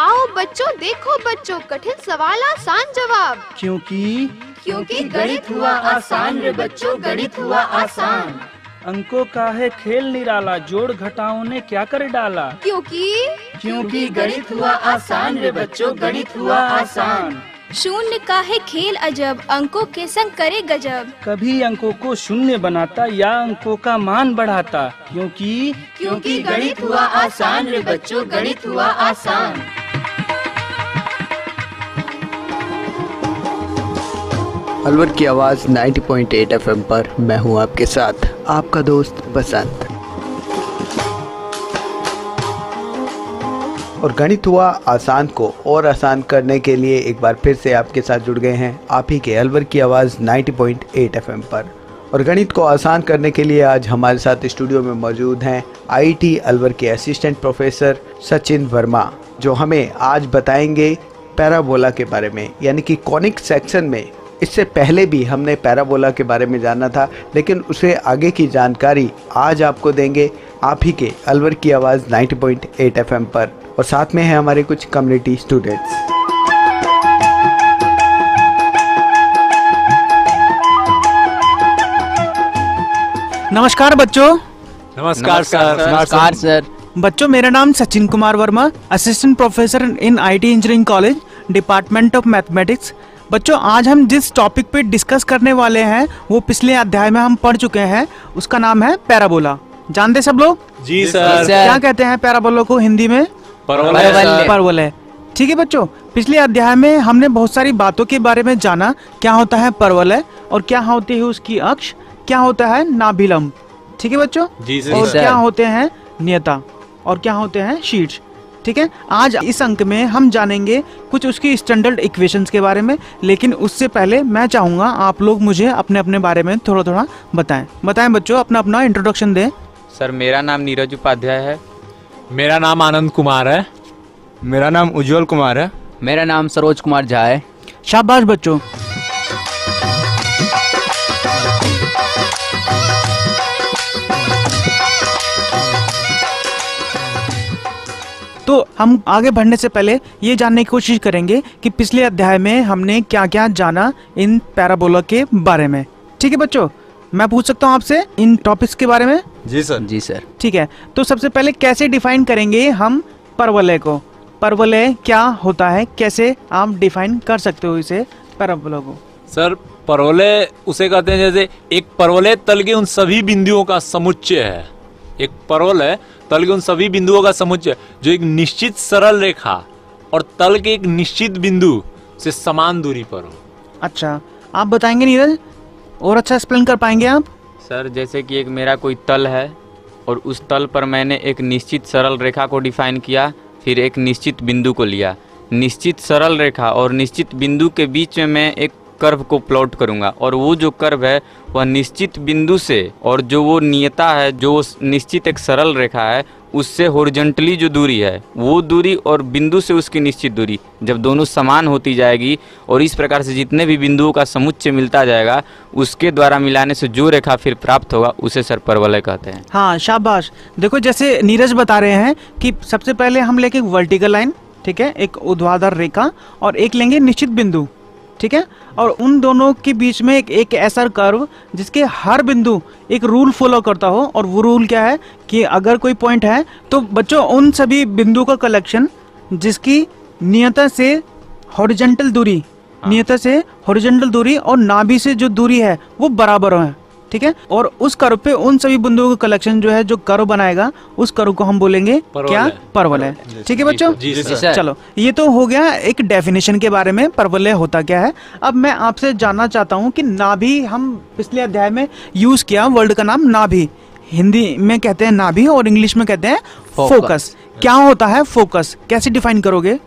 आओ बच्चों, देखो बच्चों, कठिन सवाल आसान जवाब। क्योंकि गणित हुआ आसान रे बच्चों, गणित हुआ आसान। अंकों का है खेल निराला, जोड़ घटाओं ने क्या कर डाला। क्योंकि गणित हुआ आसान रे बच्चों, गणित हुआ आसान। शून्य का है खेल अजब, अंकों के संग करे गजब। कभी अंकों को शून्य बनाता या अंकों का मान बढ़ाता। क्योंकि गणित हुआ आसान रे बच्चों, गणित हुआ आसान। अलवर की आवाज़ 90.8 FM पर मैं हूं आपके साथ, आपका दोस्त बसंत। और गणित हुआ आसान को और आसान करने के लिए एक बार फिर से आपके साथ जुड़ गए हैं आप ही के अलवर की आवाज़ 90.8 FM पर। और गणित को आसान करने के लिए आज हमारे साथ स्टूडियो में मौजूद हैं IIT अलवर के असिस्टेंट प्रोफेसर सचिन वर्मा, जो हमें आज बताएंगे पैराबोला के बारे में, यानी कि कॉनिक सेक्शन में। इससे पहले भी हमने पैराबोला के बारे में जाना था, लेकिन उसे आगे की जानकारी आज आपको देंगे आप ही के अलवर की आवाज़ 90.8 FM पर। और साथ में है हमारे कुछ कम्युनिटी स्टूडेंट्स। नमस्कार बच्चों। नमस्कार सर। बच्चों, मेरा नाम Sachin Kumar Verma, assistant professor in IIT engineering college, department of mathematics. बच्चों, आज हम जिस टॉपिक पे डिस्कस करने वाले हैं वो पिछले अध्याय में हम पढ़ चुके हैं। उसका नाम है पैराबोला। जानते सब लोग? जी सर। क्या कहते हैं पैराबोला को हिंदी में? परवलय। ठीक है बच्चों, पिछले अध्याय में हमने बहुत सारी बातों के बारे में जाना। क्या होता है परवलय, और क्या होती है उसकी अक्ष, क्या होता है नाभिलंब। ठीक है बच्चों? जी सर। और क्या होते हैं नियता, और क्या होते हैं शीर्ष। ठीक है, आज इस अंक में हम जानेंगे कुछ उसकी स्टैंडर्ड इक्वेशंस के बारे में। लेकिन उससे पहले मैं चाहूँगा आप लोग मुझे अपने अपने बारे में थोड़ा थोड़ा बताएं बच्चों, अपना अपना इंट्रोडक्शन दें। सर, मेरा नाम नीरज उपाध्याय है। मेरा नाम आनंद कुमार है। मेरा नाम उज्जवल कुमार है। मेरा नाम सरोज कुमार झा है। शाबाश बच्चों। तो हम आगे बढ़ने से पहले ये जानने की कोशिश करेंगे कि पिछले अध्याय में हमने क्या क्या जाना इन पैराबोला के बारे में। ठीक है बच्चों, मैं पूछ सकता हूँ आपसे इन टॉपिक्स के बारे में? जी सर। जी सर। ठीक है, तो सबसे पहले कैसे डिफाइन करेंगे हम परवलय को? परवलय क्या होता है, कैसे आप डिफाइन कर सकते हो इसे, पैराबोला को? सर, परवलय उसे कहते हैं जैसे एक परवलय तल के उन सभी बिंदुओं का समुच्चय है। एक परवलय तल के उन सभी बिंदुओं का समुच्चय जो एक निश्चित सरल रेखा और तल के एक निश्चित बिंदु से समान दूरी पर हो। अच्छा, आप बताएंगे नीरज, और अच्छा एक्सप्लेन कर पाएंगे आप? सर, जैसे कि एक मेरा कोई तल है और उस तल पर मैंने एक निश्चित सरल रेखा को डिफाइन किया, फिर एक निश्चित बिंदु को लिया। निश्चित सरल रेखा और निश्चित बिंदु के बीच में मैं एक कर्व को प्लॉट करूंगा, और वो जो कर्व है वह निश्चित बिंदु से, और जो वो नियता है, जो निश्चित एक सरल रेखा है, उससे हॉरिजॉन्टली जो दूरी है वो दूरी और बिंदु से उसकी निश्चित दूरी जब दोनों समान होती जाएगी, और इस प्रकार से जितने भी बिंदुओं का समुच्चय मिलता जाएगा उसके द्वारा मिलाने से जो रेखा फिर प्राप्त होगा उसे सर परवलय कहते हैं। हाँ शाबाश। देखो, जैसे नीरज बता रहे हैं कि सबसे पहले हम लेंगे वर्टिकल लाइन, ठीक है, एक ऊर्ध्वाधर रेखा, और एक लेंगे निश्चित बिंदु, ठीक है, और उन दोनों के बीच में एक ऐसा कर्व जिसके हर बिंदु एक रूल फॉलो करता हो। और वो रूल क्या है कि अगर कोई पॉइंट है तो बच्चों उन सभी बिंदुओं का कलेक्शन जिसकी नियता से हॉरिजॉन्टल दूरी, नियता से हॉरिजॉन्टल दूरी और नाभि से जो दूरी है वो बराबर है। ठीक है, और उस कर्व पे उन सभी बिंदुओं का कलेक्शन जो है, जो कर्व बनाएगा, उस कर्व को हम बोलेंगे क्या? परवलय। ठीक है बच्चों? जी सर। चलो, ये तो हो गया एक डेफिनेशन के बारे में, परवलय होता क्या है। अब मैं आपसे जानना चाहता हूँ कि नाभि हम पिछले अध्याय में यूज किया, वर्ड का नाम नाभि, हिंदी में कहते हैं नाभि और इंग्लिश में कहते हैं फोकस। क्या होता है फोकस, कैसे डिफाइन करोगे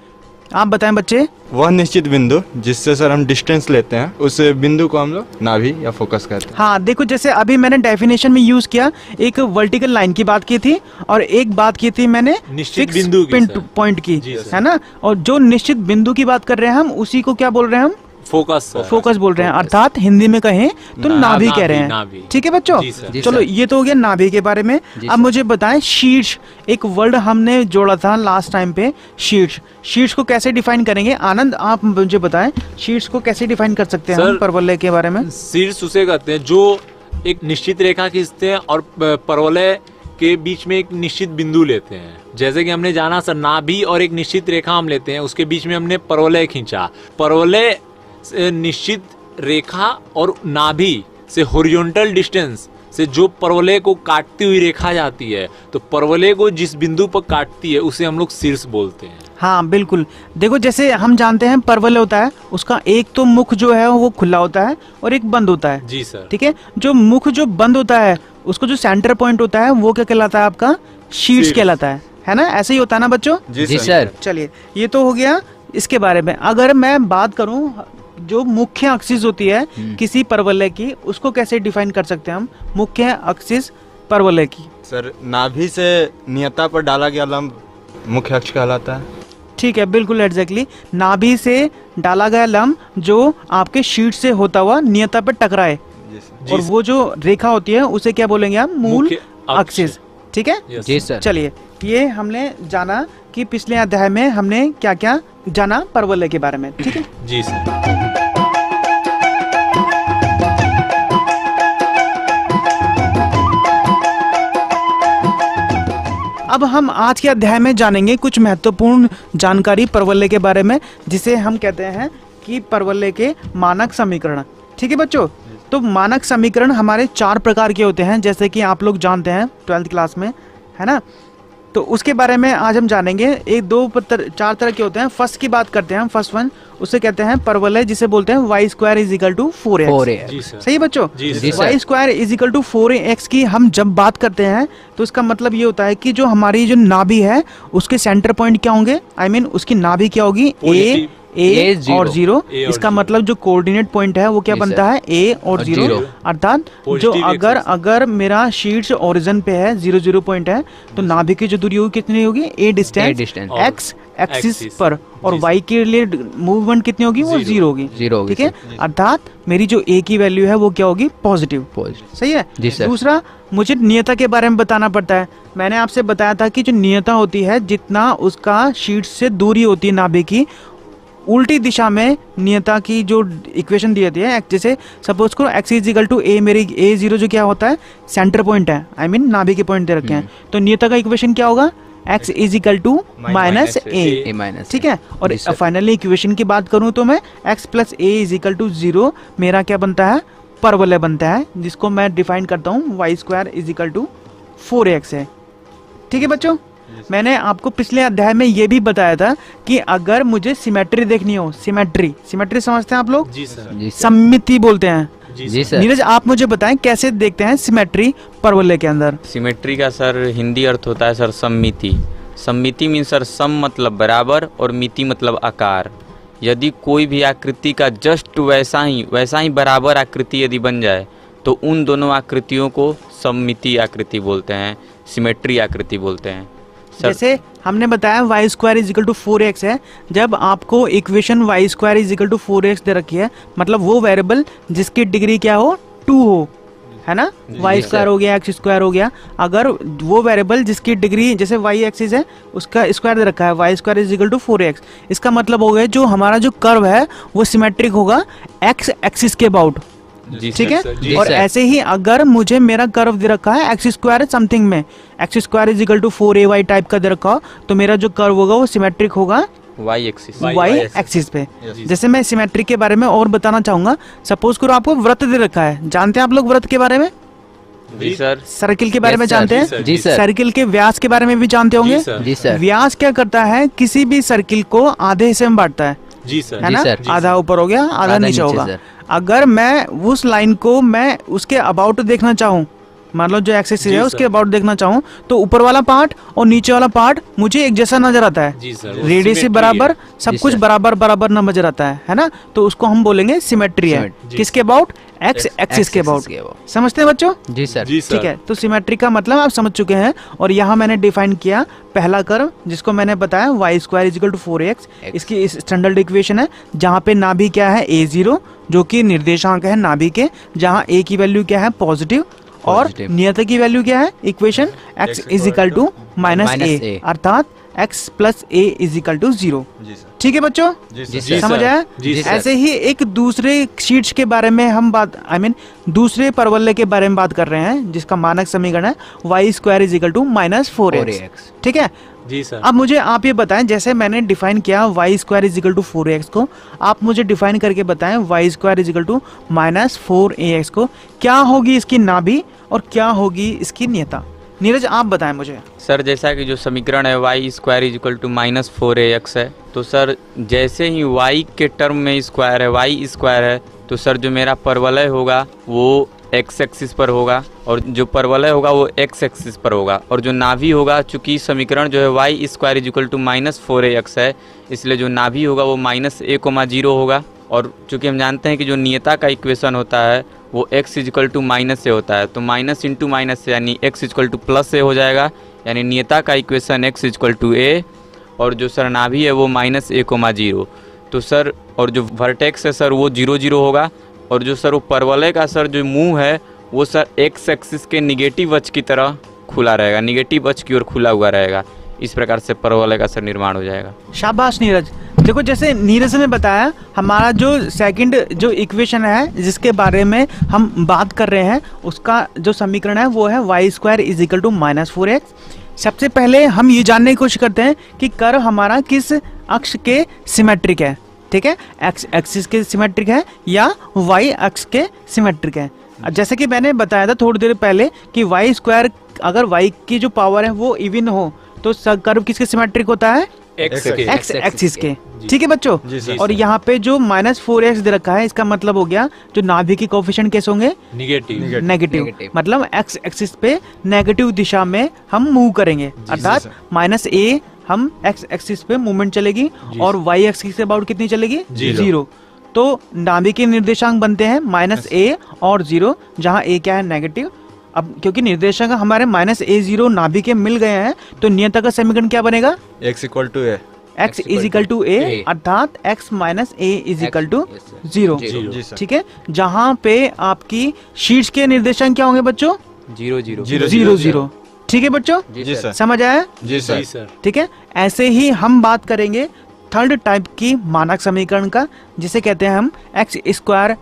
आप बताएं बच्चे? वह निश्चित बिंदु जिससे सर हम डिस्टेंस लेते हैं, उस बिंदु को हम लोग नाभि या फोकस कहते हैं। हाँ देखो, जैसे अभी मैंने डेफिनेशन में यूज किया, एक वर्टिकल लाइन की बात की थी और एक बात की थी मैंने निश्चित बिंदु की पॉइंट की, है ना। और जो निश्चित बिंदु की बात कर रहे हैं हम, उसी को क्या बोल रहे हैं हम? फोकस फोकस बोल रहे हैं, अर्थात हिंदी में कहें तो नाभि कह रहे हैं। ठीक है बच्चों, चलो ये तो हो गया नाभि के बारे में। अब मुझे बताएं शीर्ष, एक वर्ड हमने जोड़ा था लास्ट टाइम पे, शीर्ष। शीर्ष को कैसे डिफाइन करेंगे? आनंद आप मुझे बताएं शीर्ष को कैसे डिफाइन कर सकते हैं हम परवलय के बारे में? शीर्ष उसे कहते हैं जो एक निश्चित रेखा खींचते हैं और परवलय के बीच में एक निश्चित बिंदु लेते हैं। जैसे कि हमने जाना सर, नाभि और एक निश्चित रेखा हम लेते हैं, उसके बीच में हमने परवलय खींचा। परवलय से निश्चित रेखा और नाभि से हॉरिजॉन्टल डिस्टेंस से जो परवलय को काटती हुई रेखा जाती है, तो परवलय को जिस बिंदु पर काटती है उसे हम लोग शीर्ष बोलते हैं। हाँ बिल्कुल, देखो जैसे हम जानते हैं परवलय होता है, उसका एक तो मुख जो है वो खुला होता है और एक बंद होता है। जी सर। ठीक है, जो मुख जो बंद होता है उसको जो सेंटर पॉइंट होता है वो क्या कहलाता है? आपका शीर्ष कहलाता है ना? ऐसे ही होता है ना बच्चों? जी सर। चलिए ये तो हो गया इसके बारे में। अगर मैं बात करूं जो मुख्य अक्सिस होती है किसी परवलय की, उसको कैसे डिफाइन कर सकते हैं हम? मुख्य अक्सिस परवलय की सर, नाभि से नियता पर डाला गया लंब मुख्य अक्ष कहलाता है। ठीक है, बिल्कुल एग्जैक्टली। नाभि से डाला गया लंब जो आपके शीर्ष से होता हुआ नियता पर टकराए, और वो जो रेखा होती है उसे क्या बोलेंगे हम? मूल अक्सिस। ठीक है जी सर। चलिए ये हमने जाना कि पिछले अध्याय में हमने क्या क्या जाना परवलय के बारे में। ठीक है जी सर। अब हम आज के अध्याय में जानेंगे कुछ महत्वपूर्ण जानकारी परवलय के बारे में, जिसे हम कहते हैं कि परवलय के मानक समीकरण। ठीक है बच्चों, तो मानक समीकरण हमारे 4 प्रकार के होते हैं, जैसे कि आप लोग जानते हैं 12th क्लास में, है ना? तो उसके बारे में आज हम जानेंगे। 4 तरह के होते हैं। फर्स्ट की बात करते हैं, फर्स्ट वन, उसे कहते हैं परवलय, जिसे बोलते हैं y² = 4x। सही बच्चों? y² = 4x की हम जब बात करते हैं तो इसका मतलब ये होता है कि जो हमारी जो नाभि है उसके सेंटर पॉइंट क्या होंगे? I mean उसकी नाभि क्या होगी? ए और 0। इसका मतलब जो कोऑर्डिनेट पॉइंट है वो क्या बनता है? ए और 0। अर्थात जो अगर मेरा शीर्ष ओरिजिन पे है, 0 0 पॉइंट है, तो नाभि की जो दूरी होगी कितनी होगी? ए डिस्टेंस एक्स एक्सिस पर, और वाई के लिए मूवमेंट कितनी होगी? वो 0 होगी। ठीक है, अर्थात मेरी जो ए की वैल्यू है वो क्या होगी? पॉजिटिव। सही है। दूसरा, मुझे नियता के बारे में बताना पड़ता है। मैंने आपसे बताया था कि जो नियता होती है, जितना उसका शीर्ष से दूरी होती है नाभि की, उल्टी दिशा में नियता की जो इक्वेशन दी जाती है, जैसे सपोज करो x = a, मेरी a0 जो क्या होता है? सेंटर पॉइंट है, I mean नाभि के पॉइंट दे रखे हैं, तो नियता का इक्वेशन क्या होगा? x = -a। ठीक है, और फाइनली इक्वेशन की बात करूं तो मैं x + a = 0 मेरा क्या बनता है? परवलय बनता है, जिसको मैं डिफाइन करता हूँ y² = 4x है। ठीक है बच्चों, मैंने आपको पिछले अध्याय में ये भी बताया था कि अगर मुझे सिमेट्री देखनी हो, सिमेट्री समझते हैं आप लोग? जी सर। सममिति बोलते हैं। जी सर। नीरज आप मुझे बताएं कैसे देखते हैं सिमेट्री परवलय के अंदर? सिमेट्री का सर हिंदी अर्थ होता है सर सममिति। सममिति मीन सर सम मतलब बराबर और मिति मतलब आकार। यदि कोई भी आकृति का जस्ट वैसा ही बराबर आकृति यदि बन जाए तो उन दोनों आकृतियों को सममिति आकृति बोलते हैं, सिमेट्री आकृति बोलते हैं। जैसे हमने बताया y² = 4x है, जब आपको इक्वेशन y² = 4x दे रखी है, मतलब वो वेरिएबल जिसकी डिग्री क्या हो? 2 हो, है ना? y² हो गया, x² हो गया। अगर वो वेरिएबल जिसकी डिग्री, जैसे y एक्सिस है उसका स्क्वायर दे रखा है, y² = 4x, इसका मतलब हो गया जो हमारा जो कर्व है वो सिमेट्रिक होगा x एक्सिस के अबाउट। ठीक है, और ऐसे ही अगर मुझे मेरा कर्व दे रखा है x² समथिंग में, x² = 4ay टाइप का दे रखा हो, तो मेरा जो कर्व होगा वो सिमेट्रिक होगा y एक्सिस पे। जैसे मैं सिमेट्रिक के बारे में और बताना चाहूंगा, सपोज करो आपको वृत्त दे रखा है, जानते हैं आप लोग वृत्त के बारे में? जी सर। सर्किल के बारे में जानते हैं? जी सर। सर्किल के व्यास के बारे में भी जानते होंगे? जी सर। व्यास क्या करता है? किसी भी सर्किल को आधे हिस्से में बांटता है। जी सर। है ना? आधा ऊपर हो गया, आधा नीचे होगा। अगर मैं उस लाइन को मैं उसके अबाउट देखना चाहूँ मान लो जो एक्सिस जी है सर। उसके अबाउट देखना चाहूँ तो ऊपर वाला पार्ट और नीचे वाला पार्ट मुझे एक जैसा नजर आता है। जी सर, वो रेडियस से symmetry बराबर है। सब जी कुछ सर। बराबर बराबर नजर आता है ना, तो उसको हम बोलेंगे सिमेट्री है। जी किसके अबाउट? एक्स एक्सिस के अबाउट। समझते हैं बच्चों? जी सर। जी सर। ठीक है, तो सिमेट्री का मतलब आप समझ चुके हैं। और यहाँ मैंने डिफाइन किया पहला कर्व जिसको मैंने बताया y square is equal to 4x। इसकी स्टैंडर्ड इक्वेशन है जहाँ पे नाभि क्या है a0 जो कि निर्देशांक है नाभि के, जहाँ a की वैल्यू क्या है पॉजिटिव और Positive। नियत की वैल्यू क्या है equation x equal to minus a, अर्थात x plus a equal to 0। जी सर। ठीक है बच्चों, जी जी समझ सर। आया? जी सर। ऐसे ही एक दूसरे शीट्स के बारे में हम बात दूसरे परवलय के बारे में बात कर रहे हैं जिसका मानक समीकरण है y square is equal to minus 4x। ठीक है, जी सर। अब मुझे आप ये बताएं, जैसे मैंने डिफाइन किया y square is equal to 4x को, आप मुझे डिफाइन करके बताएं y square is equal to minus 4ax को क्या होगी इसकी नाभि और क्या होगी इसकी नियता। नीरज आप बताएं मुझे। सर जैसा कि जो समीकरण है y square is equal to minus 4ax है, तो सर जैसे ही y के टर्म में स्क्वायर है, y स्क्वायर है, तो सर जो मेरा परवलय होगा वो x एक्सिस पर होगा और जो परवलय होगा वो x एक्सिस पर होगा, और जो नाभि होगा, चूंकि समीकरण जो है y square is equal to minus 4ax है, इसलिए जो नाभि होगा वो माइनस a,0 होगा। और चूंकि हम जानते हैं कि जो नियता का इक्वेशन होता है वो x इक्वल टू माइनस से होता है, तो माइनस इंटू माइनस से यानी x इक्वल टू प्लस से हो जाएगा, यानी नियता का equation x equal to a और जो सर नाभि है वो माइनस a,0। तो सर और जो वर्टेक्स है सर वो 0 0 होगा, और जो सर वो परवलय का सर जो मुंह है वो सर x एक्सिस के निगेटिव अक्ष की तरह खुला रहेगा, निगेटिव अक्ष की ओर खुला हुआ रहेगा। इस प्रकार से परवलय का सर निर्माण हो जाएगा। शाबाश नीरज। देखो जैसे नीरज ने बताया, हमारा जो सेकंड जो इक्वेशन है जिसके बारे में हम बात कर रहे हैं उसका जो समीकरण है वो है y square is equal to minus 4x। सबसे पहले हम ये जानने की कोशिश करते हैं कि कर्व हमारा किस अक्ष के सिमेट्रिक है। ठीक है, एक्स एक्सिस के सिमेट्रिक है या y अक्ष के सिमेट्रिक है। जैसे कि मैंने बताया था थोड़ी देर पहले कि y स्क्वायर अगर y की जो पावर है वो इवन हो तो कर्व किसके सिमेट्रिक होता है? एक्स के। एक्स एक्सिस के। ठीक है बच्चों, जी सर। और यहाँ पे जो माइनस 4x दे रखा है इसका मतलब हो गया जो नाभि की कोफिशिएंट कैसे होंगे? निगेटिव। नेगेटिव। मतलब एक्स एक्सिस पे नेगेटिव दिशा में हम मूव करेंगे, अर्थात सर। माइनस a हम एक्स एक्सिस पे मूवमेंट चलेगी और y एक्सिस के अबाउट कितनी चलेगी? 0। तो नाभि के निर्देशांक बनते हैं माइनस a और 0, जहाँ a क्या है? नेगेटिव। अब क्योंकि निर्देशांक हमारे माइनस a0 नाभि के मिल गए हैं तो नियता का समीकरण क्या बनेगा? x equal to a। x is equal to a, अर्थात x minus a is equal to 0। जी सर। ठीक है, जहाँ पे आपकी शीट्स के निर्देशांक क्या होंगे बच्चों? 0 0 0 0। ठीक है बच्चों, जी सर। समझ आया? जी सर। जी सर। ठीक है, ऐसे ही हम बात करेंगे थर्ड टाइप की मानक समीकरण का जिसे कहते हैं हम x square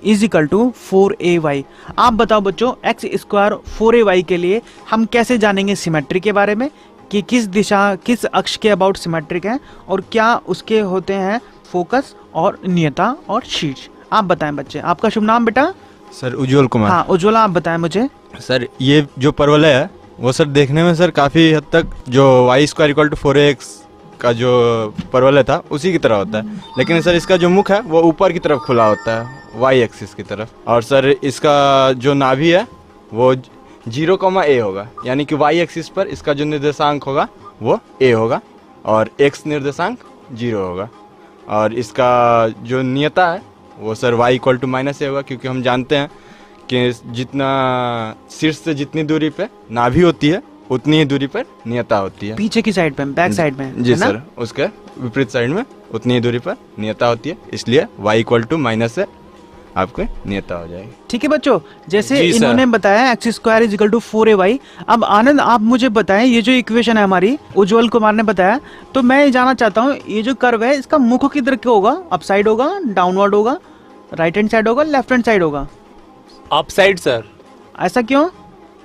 is equal to 4ay। आप बताओ बच्चों, एक्स स्क्वायर 4ay के लिए हम कैसे जानेंगे सिमेट्री के बारे में कि किस दिशा किस अक्ष के अबाउट सिमेट्रिक है और क्या उसके होते हैं फोकस और नियता और शीर्ष। आप बताएं बच्चे, आपका शुभ नाम बेटा? सर उज्जवल कुमार। हाँ उज्ज्वला, आप बताएं मुझे। सर ये जो परवलय है वो सर देखने में सर काफ़ी हद तक जो y square equal to 4ax का जो परवलय था उसी की तरह होता है, लेकिन सर इसका जो मुख है वो ऊपर की तरफ खुला होता है y एक्सिस की तरफ, और सर इसका जो नाभि है वो 0,a होगा, यानी कि y एक्सिस पर इसका जो निर्देशांक होगा वो a होगा और x निर्देशांक 0 होगा, और इसका जो नियता है वो sir y equal to minus a होगा, क्योंकि हम जानते हैं कि जितना शीर्ष से जितनी दूरी पे नाभि होती है उतनी ही दूरी पर नियता होती है। पीछे की साइड पे, बैक साइड में, जी है ना? सर, उसके विपरीत साइड में उतनी ही दूरी पर नियता होती है, इसलिए y इक्वल टू माइनस से आपको नियता हो जाएगी। ठीक है बच्चों, जैसे जी सर। इन्होंने बताया x square is equal to 4ay। अब आनंद आप मुझे बताएं, ये जो इक्वेशन है हमारी उज्जवल कुमार ने बताया, तो मैं ये जानना चाहता हूँ ये जो कर्व है इसका मुख किधर के होगा? अप साइड होगा, डाउनवर्ड होगा, राइट हैंड साइड होगा, लेफ्ट हैंड साइड होगा? अप साइड सर, ऐसा क्यों?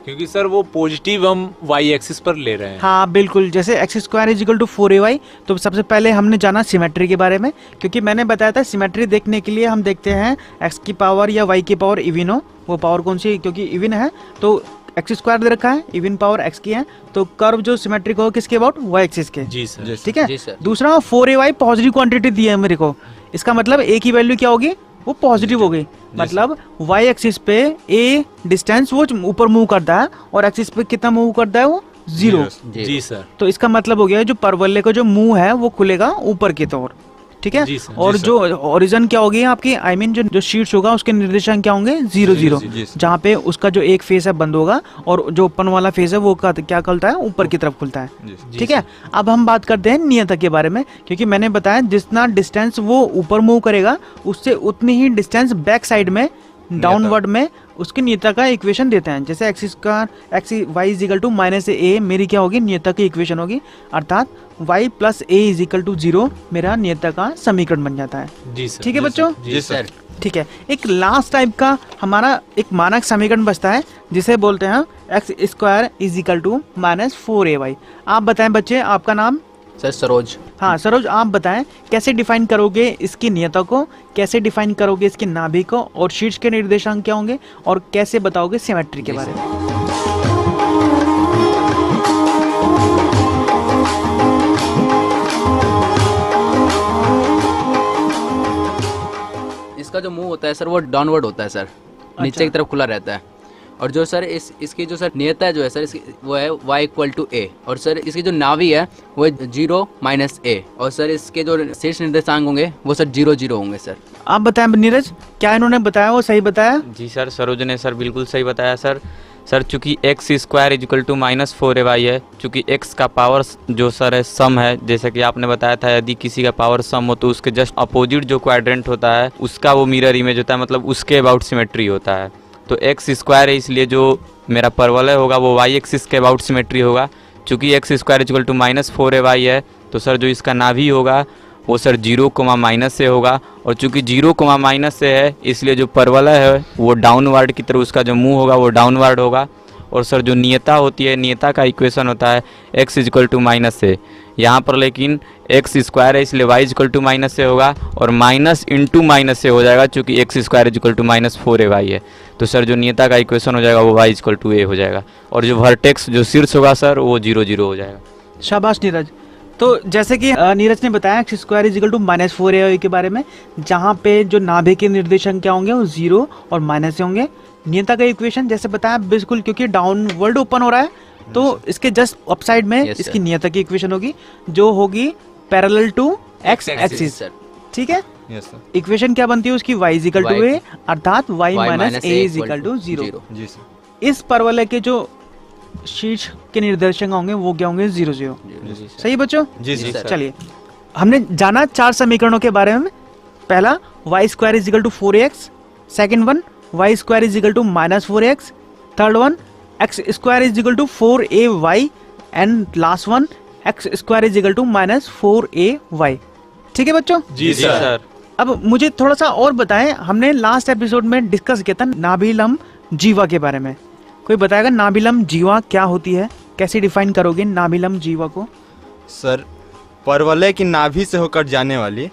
क्योंकि सर वो पॉजिटिव हम y एक्सिस पर ले रहे हैं। हाँ बिल्कुल, जैसे x square is equal to 4ay, तो सबसे पहले हमने जाना सिमेट्री के बारे में, क्योंकि मैंने बताया था सिमेट्री देखने के लिए हम देखते हैं एक्स की पावर या वाई की पावर इवन हो। वो पावर कौन सी? क्योंकि इवन है तो एक्स स्क्वायर दे रखा है, इवन पावर एक्स की है, तो कर्व जो सिमेट्रिक हो किसके अबाउट? वाई एक्सिस के। जी सर। ठीक है, जी सर। दूसरा 4ay पॉजिटिव क्वांटिटी दी है मेरे को, इसका मतलब a की वैल्यू क्या होगी? वो पॉजिटिव हो गई। मतलब वाई एक्सिस पे ए डिस्टेंस वो ऊपर मूव करता है और एक्सिस पे कितना मूव करता है वो 0। जी सर। तो इसका मतलब हो गया जो परवलय का जो मुंह है वो खुलेगा ऊपर की तरफ, ठीक है। और जो ओरिजिन क्या होगी आपकी, आई मीन जो शीट्स होगा उसके निर्देशांक क्या होंगे 0 0, जहाँ पे उसका जो एक फेस है बंद होगा और जो ओपन वाला फेस है वो क्या खुलता है, ऊपर की तरफ खुलता है, ठीक है। अब हम बात करते हैं नियतक के बारे में, क्योंकि मैंने बताया जितना डिस्टेंस वो ऊपर मूव करेगा उससे उतनी ही डिस्टेंस बैक साइड में डाउनवर्ड में उसके नियतक का इक्वेशन देते हैं। जैसे axis Y is equal to minus A मेरी क्या होगी, नियतक की इक्वेशन होगी, अर्थात y plus A is equal to 0 मेरा नियतक का समीकरण बन जाता है। जी सर। ठीक है बच्चों? जी सर। ठीक है, एक लास्ट टाइप का हमारा एक मानक समीकरण बचता है जिसे बोलते हैं x square is equal to minus 4ay। आप बताएं बच्चे, आपका नाम? सर सरोज। हाँ सरोज, आप बताएं कैसे डिफाइन करोगे इसकी नियतों को, कैसे डिफाइन करोगे इसकी नाभि को, और शीर्ष के निर्देशांक क्या होंगे, और कैसे बताओगे सिमेट्री के बारे में? इसका जो मुंह होता है सर वो डाउनवर्ड होता है सर, नीचे की तरफ खुला रहता है। और जो सर इसकी जो सर नियता जो है सर इसकी वो है y इक्वल टू a, और सर इसकी जो नाभि है वो 0 माइनस a, और सर इसके जो शीर्ष निर्देशांक होंगे वो सर 0 0 होंगे सर। आप बताएं नीरज, क्या इन्होंने बताया वो सही बताया? जी सर, सरोज ने सर बिल्कुल सही बताया सर। सर चूंकि x square is equal to minus 4ay है, चूंकि एक्स का पावर जो सर है सम है, जैसे कि आपने बताया था यदि किसी का पावर सम हो तो उसके जस्ट अपोजिट जो क्वाड्रेंट होता है उसका वो मिरर इमेज होता है, मतलब उसके अबाउट सिमेट्री होता है। तो एक्स स्क्वायर है, इसलिए जो मेरा परवलय होगा वो वाई एक्सिस के अबाउट सिमेट्री होगा। चूंकि x square is equal to minus 4ay है तो सर जो इसका नाभि होगा वो सर 0 माइनस से होगा, और चूंकि 0 माइनस से है इसलिए जो परवलय है वो डाउनवर्ड की तरफ उसका जो मुंह होगा वो डाउनवर्ड होगा। और सर जो नियता होती है, नियता का इक्वेशन होता है x इजिकल टू माइनस से, यहाँ पर लेकिन एक्स स्क्वायर है इसलिए y इजिकल टू माइनस से होगा, और माइनस इंटू माइनस से हो जाएगा चूँकि x square is equal to minus 4ay है। तो सर जो नियता का इक्वेशन हो जाएगा वो y इजिकल टू a हो जाएगा, और जो वर्टेक्स जो शीर्ष होगा सर वो 0 0 हो जाएगा। शाबाश नीरज। तो जैसे कि नीरज ने बताया x square is equal to minus 4ay के बारे में, जहाँ पे जो नाभि के निर्देशांक क्या होंगे वो 0 और माइनस से होंगे। नियता का इक्वेशन जैसे बताया बिल्कुल, क्योंकि डाउनवर्ड ओपन हो रहा है तो इसके जस्ट अपसाइड में इसकी नियता की इक्वेशन होगी जो होगी पैरेलल टू एक्स एक्सिस, ठीक है। इक्वेशन क्या बनती है उसकी, y is equal to a, अर्थात y minus a is equal to 0। इस परवलय के जो शीर्ष के निर्देशांक होंगे वो क्या होंगे 0 0। सही बच्चों? जी सर। चलिए, हमने जाना 4 समीकरणों के बारे में। पहला y square is equal to 4x, second one y square is equal to minus 4x, third one x square is equal to 4ay, and last one x square is equal to minus 4ay। ठीक है बच्चों? जी sir. अब मुझे थोड़ा सा और बताएं, हमने लास्ट एपिसोड में डिस्कस किया था नाभिलम जीवा के बारे में। कोई बताएगा नाभिलम जीवा क्या होती है, कैसे डिफाइन करोगे नाभिलम जीवा को? सर परवलय की नाभि से होकर जाने वाली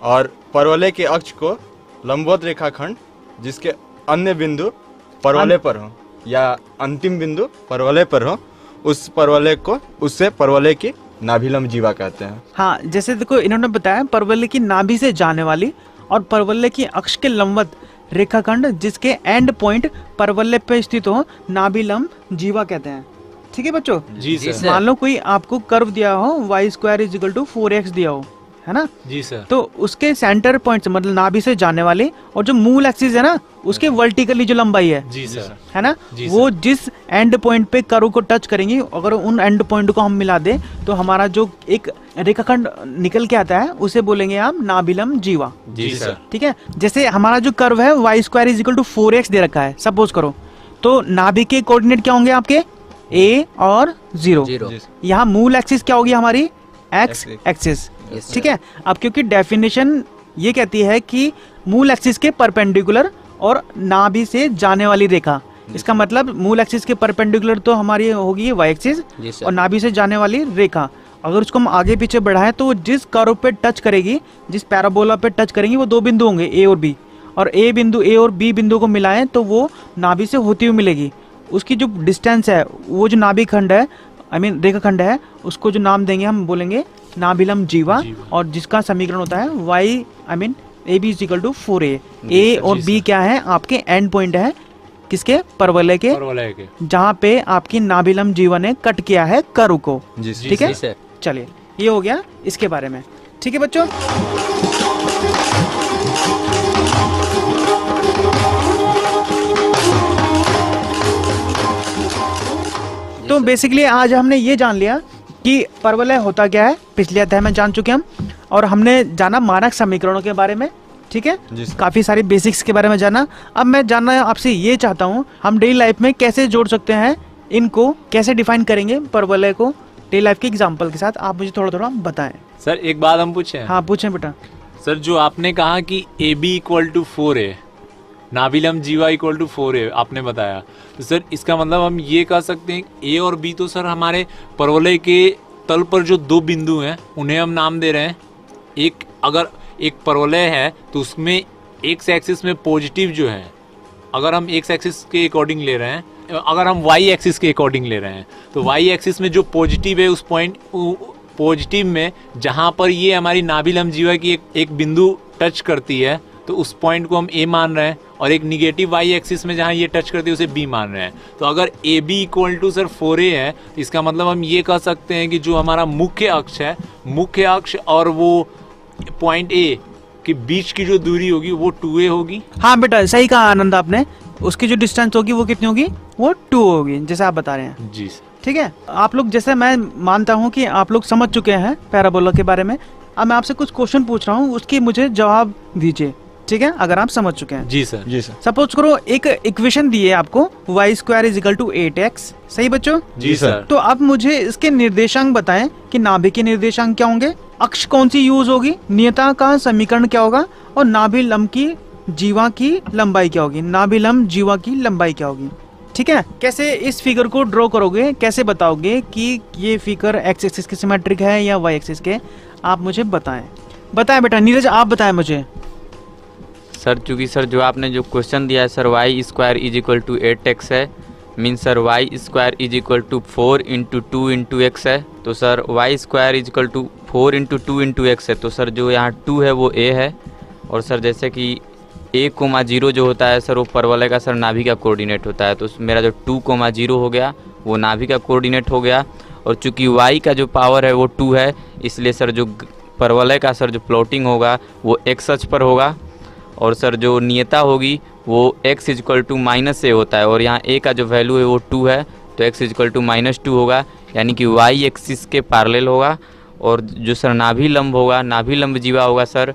और परवलय के अक्ष को लंबवत रेखाखंड जिसके अन्य बिंदु परवलय पर हो या अंतिम बिंदु परवलय पर हो, उस परवलय को उससे परवलय की नाभिलम जीवा कहते हैं। हाँ, जैसे देखो इन्होंने बताया परवलय की नाभि से जाने वाली और परवलय की अक्ष के लंबवत रेखाखंड जिसके एंड पॉइंट परवलय पे स्थित हो, नाभिलम जीवा कहते हैं। ठीक है बच्चों? जी सर। मान लो कोई आपको कर्व दिया हो y square is equal to 4x दिया हो, है ना? जी सर। तो उसके सेंटर पॉइंट से मतलब नाभि से जाने वाले और जो मूल एक्सिस है ना उसके वर्टिकली जो लंबाई है, जी सर, है ना, जी वो जिस एंड पॉइंट पे कर्व को टच करेंगी, अगर उन एंड पॉइंट को हम मिला दे तो हमारा जो एक रेखाखंड निकल के आता है उसे बोलेंगे आप नाभिलम जीवा। जी सर। ठीक है, जैसे हमारा जो कर्व है y square is equal to 4x दे रखा है सपोज करो, तो नाभि के कोऑर्डिनेट क्या होंगे आपके a और 0। यहाँ मूल एक्सिस क्या होगी हमारी x एक्सिस। ठीक है, अब क्योंकि डेफिनेशन ये कहती है कि मूल एक्सिस के परपेंडिकुलर और नाभि से जाने वाली रेखा, इसका मतलब मूल एक्सिस के परपेंडिकुलर तो हमारी होगी y एक्सिस और नाभि से जाने वाली रेखा, अगर उसको हम आगे पीछे बढ़ाएं तो जिस कर्व पे टच करेगी, जिस पैराबोला पे टच करेंगी वो दो बिंदु होंगे a और b, और a बिंदु a और b बिंदु को मिलाएं तो वो नाभि से होती हुई मिलेगी। उसकी जो डिस्टेंस है, वो जो नाभि खंड है, आई मीन रेखाखंड है, उसको जो नाम देंगे हम बोलेंगे नाभिलम जीवा, और जिसका समीकरण होता है y I mean A B is equal to 4a। A और बी क्या है आपके एंड पॉइंट है किसके, परवलय के, जहाँ पे आपकी नाभिलम जीवा ने कट किया है कर्व को। ठीक है, चलिए ये हो गया इसके बारे में। ठीक है बच्चों, तो बेसिकली आज हमने ये जान लिया कि परवलय होता क्या है, पिछले अध्याय में जान चुके हम, और हमने जाना मानक समीकरणों के बारे में। ठीक है, काफी सारी बेसिक्स के बारे में जाना। अब मैं जानना आपसे ये चाहता हूँ, हम डेली लाइफ में कैसे जोड़ सकते हैं इनको, कैसे डिफाइन करेंगे परवलय को डेली लाइफ के एग्जांपल के साथ, आप मुझे थोड़ा थोड़ा बताएं। सर एक बात हम पूछें? हाँ पूछें बेटा। सर जो आपने कहा कि A B equal to 4a, नाभिलम जीवा इक्वल टू 4a आपने बताया, तो सर इसका मतलब हम ये कह सकते हैं ए और बी तो सर हमारे परवलय के तल पर जो दो बिंदु हैं उन्हें हम नाम दे रहे हैं। एक अगर एक परवलय है तो उसमें एक्स एक्सिस में पॉजिटिव जो है, अगर हम एक्स एक्सिस के अकॉर्डिंग ले रहे हैं, अगर हम वाई एक्सिस के अकॉर्डिंग ले रहे हैं, तो वाई एक्सिस में जो पॉजिटिव है उस पॉइंट पॉजिटिव में जहाँ पर ये हमारी नाभिलम जीवा की एक बिंदु टच करती है तो उस पॉइंट को हम ए मान रहे हैं, और एक निगेटिव वाई एक्सिस में जहाँ ये टच करती है उसे बी मान रहे हैं। तो अगर A B equal to sir 4a है, तो इसका मतलब हम ये कह सकते हैं कि जो हमारा मुख्य अक्ष है, मुख्य अक्ष और वो पॉइंट ए के बीच की जो दूरी होगी वो 2a होगी। हाँ बेटा सही कहा आनंद आपने, उसकी जो डिस्टेंस होगी वो कितनी होगी, वो 2 होगी जैसे आप बता रहे हैं। जी ठीक है, आप लोग जैसे मैं मानता हूँ कि आप लोग समझ चुके हैं पैराबोला के बारे में। अब मैं आपसे कुछ क्वेश्चन पूछ रहा हूँ, उसकी मुझे जवाब दीजिए। ठीक है, अगर आप समझ चुके हैं। जी सर। जी सर। सपोज करो एक इक्वेशन दी है आपको y² is equal to 8x, सही बच्चों? जी सर। तो आप मुझे इसके निर्देशांक बताएं कि नाभि के निर्देशांक क्या होंगे, अक्ष कौन सी यूज होगी, नियता का समीकरण क्या होगा, और नाभिलम की जीवा की लंबाई क्या होगी, नाभिलम जीवा की लंबाई क्या होगी। ठीक है, कैसे इस फिगर को ड्रॉ करोगे, कैसे बताओगे कि ये फिगर एक्स एक्सिस के सिमेट्रिक है या वाई एक्सिस के, आप मुझे बताएं बेटा। नीरज आप बताएं मुझे। सर चूँकि सर जो आपने जो क्वेश्चन दिया है sir y² is equal to 8x है, mean sir y² is equal to 4 into 2 into x है, तो sir y² is equal to 4 into 2 into x है, तो सर जो यहाँ 2 है वो a है, और सर जैसे कि a,0 जो होता है सर वो परवलय का सर नाभि का कोऑर्डिनेट होता है, तो मेरा जो 2,0 हो गया वो नाभि का कोऑर्डिनेट हो गया, और चूँकि y का जो पावर है वो 2 है, इसलिए सर जो परवलय का सर जो प्लॉटिंग होगा वो x अक्ष पर होगा, और सर जो नियता होगी वो x इक्वल टू -a होता है, और यहाँ a का जो वैल्यू है वो 2 है, तो x इक्वल टू -2 होगा, यानी कि y एक्सिस के पैरेलल होगा। और जो सर नाभिलंब होगा, नाभिलंब जीवा होगा सर,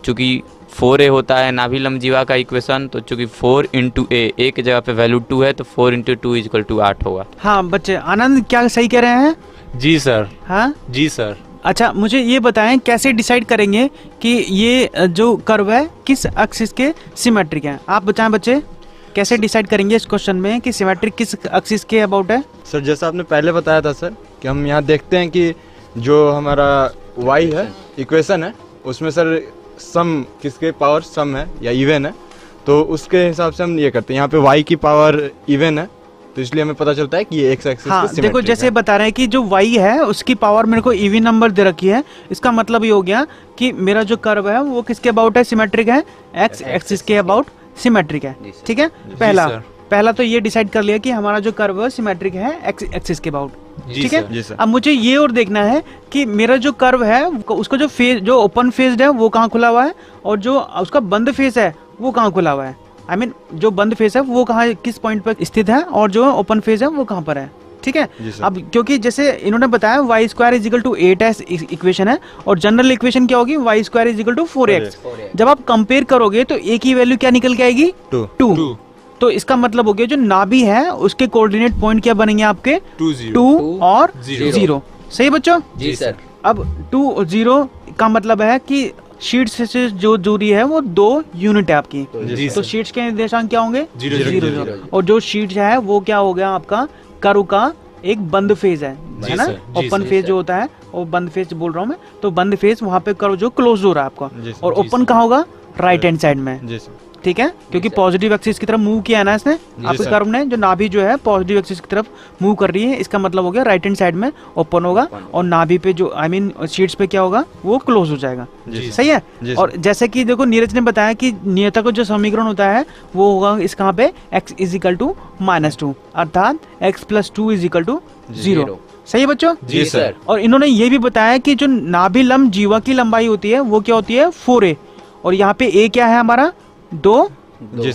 चूँकि 4a होता है नाभिलंब जीवा का इक्वेशन, तो चूँकि 4 इंटू a की जगह पे वैल्यू 2 है, तो 4 इंटू 2 इक्वल टू 8 होगा। हाँ बच्चे, आनंद क्या सही कह रहे हैं? जी सर। हाँ जी सर। अच्छा मुझे ये बताएं कैसे डिसाइड करेंगे कि ये जो कर्व है किस एक्सिस के सिमेट्रिक है, आप बताएं बच्चे, कैसे डिसाइड करेंगे इस क्वेश्चन में कि सिमेट्रिक किस एक्सिस के अबाउट है? सर जैसा आपने पहले बताया था सर कि हम यहाँ देखते हैं कि जो हमारा y है इक्वेशन है उसमें सर सम किसके पावर सम है या इवन है, तो उसके हिसाब से हम ये करते हैं। यहाँ पे y की पावर इवन है तो इसलिए हमें पता चलता है कि ये एक्स एक्सिस हाँ, के देखो जैसे बता रहे हैं कि जो y है उसकी पावर मेरे को इवन नंबर दे रखी है, इसका मतलब ये हो गया कि मेरा जो कर्व है वो किसके अबाउट है, सिमेट्रिक है, एक्स एक्सिस के अबाउट सिमेट्रिक है। ठीक है, पहला तो ये डिसाइड कर लिया कि हमारा जो कर्व है सिमेट्रिक है एक्स एक्सिस के अबाउट। ठीक है, अब मुझे ये और देखना है कि मेरा जो कर्व है उसका जो फेस, जो ओपन फेस्ड है वो कहाँ खुला हुआ है, और जो उसका बंद फेस है वो कहाँ खुला हुआ है। I mean, जो बंद फेस है वो कहाँ किस पॉइंट पर स्थित है, और जो ओपन फेस है वो कहाँ पर है। ठीक है, अब क्योंकि जैसे इन्होंने बताया y² is equal to 8x equation है, और जनरल इक्वेशन क्या होगी, y² is equal to 4x। जब आप कंपेयर करोगे तो a की वैल्यू क्या निकल के आएगी, 2। तो इसका मतलब हो गया जो नाभि है उसके कोऑर्डिनेट पॉइंट क्या बनेंगे आपके, 2 और 0। सही बच्चों? जी सर। अब 2 0 का मतलब है कि शीट्स से जो दूरी है वो 2 यूनिट है आपकी, तो शीट्स के निर्देशांक क्या होंगे, 0। और जो शीट्स है वो क्या हो गया आपका कर्व का एक बंद फेज है ना, ओपन फेज जो होता है वो बंद फेज बोल रहा हूँ मैं, तो बंद फेज वहाँ पे कर्व जो क्लोज हो रहा है आपका, और ओपन कहाँ होगा, राइट हैंड साइड में। ठीक है, क्योंकि पॉजिटिव एक्सिस की तरफ मूव किया है ना इसने, आपके कर्व ने, जो नाभि जो है पॉजिटिव एक्सिस की तरफ मूव कर रही है, इसका मतलब हो गया राइट हैंड साइड में ओपन होगा और नाभि पे जो आई मीन शीट्स पे क्या होगा वो क्लोज हो जाएगा। सही है। और जैसे कि देखो नीरज ने बताया कि नियता का जो समीकरण होता है वो होगा इस कहाँ पे x = -2 अर्थात x + 2 = 0। सही है बच्चों? जी सर। और इन्होंने ये भी बताया कि जो नाभि लंब जीवा की लंबाई होती है वो क्या होती है 4a, और यहाँ पे a क्या है हमारा 2,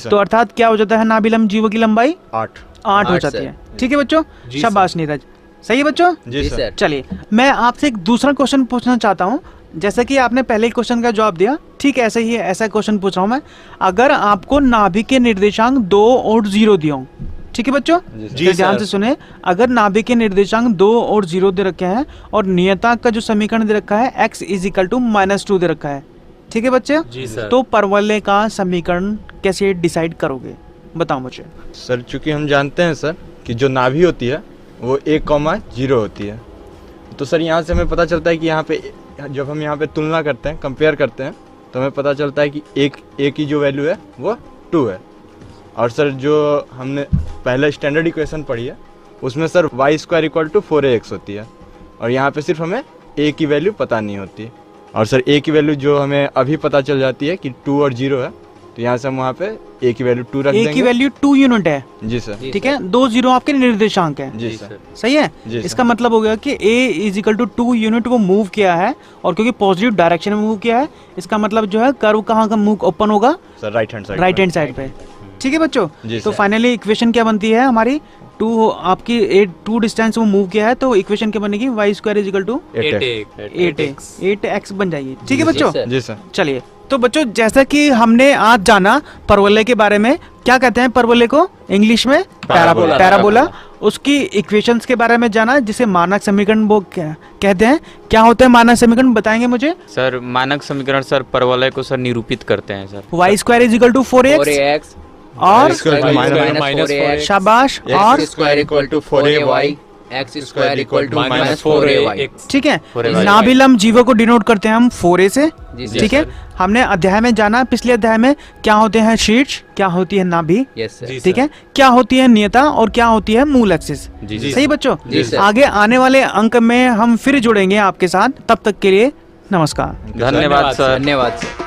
तो अर्थात क्या हो जाता है नाभि लंब जीवा की लंबाई 8 हो जाती है। ठीक है बच्चों, शाबाश नीरज। सही है बच्चों? जी सर। चलिए मैं आपसे एक दूसरा क्वेश्चन पूछना चाहता हूँ। जैसे कि आपने पहले क्वेश्चन का जवाब दिया, ठीक ऐसे ही ऐसा क्वेश्चन पूछ रहा हूँ मैं। अगर आपको नाभि के निर्देशांक 2 और 0 दिया हो, ठीक है बच्चों, तो ध्यान से सुने। अगर नाभि के निर्देशांक 2 और 0 दे रखे हैं और नियतांक का जो समीकरण दे रखा है x = -2 दे रखा है, ठीक है बच्चे, तो परवलय का समीकरण कैसे डिसाइड करोगे, बताओ मुझे। सर चूंकि हम जानते हैं सर कि जो नाभि होती है वो 1,0 होती है, तो सर यहाँ से हमें पता चलता है कि यहाँ पे जब हम यहाँ पे तुलना करते हैं, कंपेयर करते हैं, तो हमें पता चलता है कि एक की जो वैल्यू है वो 2 है। और सर जो हमने पहले स्टैंडर्ड इक्वेशन पढ़ी है उसमें सर y² = 4ax होती है, और यहाँ पे सिर्फ हमें a की वैल्यू पता नहीं होती। और सर a की वैल्यू जो हमें अभी पता चल जाती है कि 2 और 0 है, तो यहाँ से हम वहाँ पे a की वैल्यू 2 रख देंगे। a की वैल्यू 2 यूनिट है। जी सर। ठीक है, 2 0 आपके निर्देशांक है। जी सर। सही है। इसका मतलब हो गया कि a = 2 यूनिट वो मूव किया है, और क्योंकि पॉजिटिव डायरेक्शन में मूव किया है, इसका मतलब जो है कर्व कहाँ का मूव ओपन होगा सर राइट हैंड साइड पे। ठीक है बच्चों, तो फाइनली इक्वेशन क्या बनती है हमारी, 2 आपकी 2 डिस्टेंस वो मूव किया है, तो इक्वेशन क्या बनेगी y² = 8x बन जाएगी। ठीक है बच्चों? जी सर। चलिए, तो बच्चों जैसा कि हमने आज जाना परवलय के बारे में, क्या कहते हैं परवलय को इंग्लिश में, पैराबोला। उसकी इक्वेशंस के बारे में जाना, जिसे मानक समीकरण वो कहते हैं। क्या होता है मानक समीकरण, बताएंगे मुझे? सर मानक समीकरण सर परवलय को सर निरूपित करते हैं सर। y² = 4x और शाबाश, और x² = 4ay, x² = -4ay। ठीक है, नाभि लंब जीवों को डिनोट करते हैं हम 4a से। ठीक है, हमने अध्याय में जाना, पिछले अध्याय में क्या होते हैं शीर्ष, क्या होती है नाभि, ठीक है, क्या होती है नियता और क्या होती है मूल एक्सिस। सही बच्चों? आगे आने वाले अंक में हम फिर जुड़ेंगे आपके साथ, तब तक के लिए नमस्कार। धन्यवाद सर। धन्यवाद सर।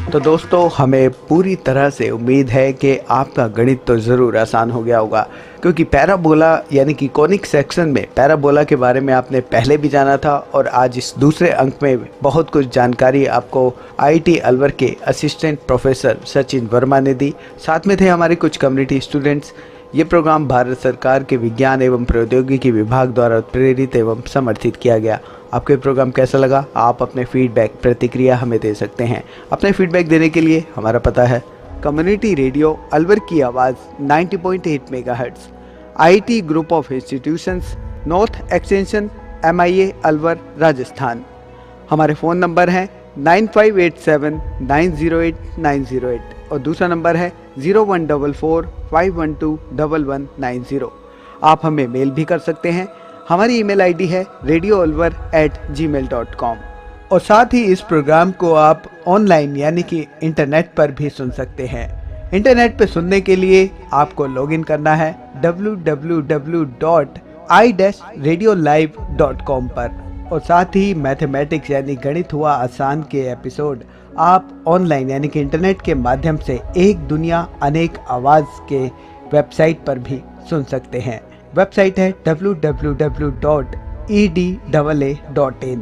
तो दोस्तों हमें पूरी तरह से उम्मीद है कि आपका गणित तो ज़रूर आसान हो गया होगा, क्योंकि पैराबोला यानी कि कोनिक सेक्शन में पैराबोला के बारे में आपने पहले भी जाना था, और आज इस दूसरे अंक में बहुत कुछ जानकारी आपको IIT अलवर के असिस्टेंट प्रोफेसर सचिन वर्मा ने दी। साथ में थे हमारे कुछ कम्युनिटी स्टूडेंट्स। ये प्रोग्राम भारत सरकार के विज्ञान एवं प्रौद्योगिकी विभाग द्वारा प्रेरित एवं समर्थित किया गया। आपको ये प्रोग्राम कैसा लगा, आप अपने फीडबैक प्रतिक्रिया हमें दे सकते हैं। अपने फीडबैक देने के लिए हमारा पता है कम्युनिटी रेडियो अलवर की आवाज़ 90.8 megahertz, IIT group of institutions, north extension, MIA Alwar Rajasthan. हमारे फ़ोन नंबर हैं 9587 908 908 और दूसरा नंबर है 0144 512 1190। आप हमें मेल भी कर सकते हैं। हमारी ईमेल आईडी है radioalvar@gmail.com। और साथ ही इस प्रोग्राम को आप ऑनलाइन यानी कि इंटरनेट पर भी सुन सकते हैं। इंटरनेट पर सुनने के लिए आपको लॉगिन करना है www.i-radiolive.com पर। और साथ ही मैथमेटिक्स यानी गणित हुआ आसान के एपिसोड आप ऑनलाइन यानी कि इंटरनेट के माध्यम से एक दुनिया अनेक आवाज़ के वेबसाइट पर भी सुन सकते हैं। वेबसाइट है www.edaa.in।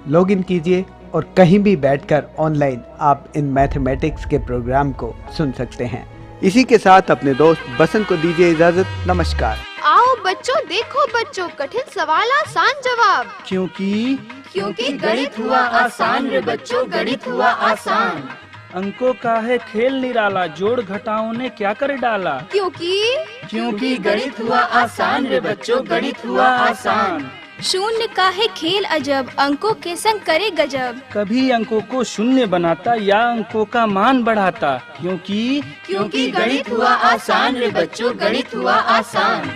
लॉगिन कीजिए और कहीं भी बैठकर ऑनलाइन आप इन मैथमेटिक्स के प्रोग्राम को सुन सकते हैं। इसी के साथ अपने दोस्त बसंत को दीजिए इजाजत। नमस्कार। आओ बच्चों, देखो बच्चों, कठिन सवाल आसान जवाब, क्योंकि गणित हुआ आसान रे बच्चों, गणित हुआ आसान। अंकों का है खेल निराला, जोड़ घटाओं ने क्या कर डाला। क्योंकि गणित हुआ आसान रे बच्चों, गणित हुआ आसान। शून्य का है खेल अजब, अंकों के संग करे गजब। कभी अंकों को शून्य बनाता या अंकों का मान बढ़ाता, क्योंकि गणित हुआ आसान रे बच्चों, गणित हुआ आसान।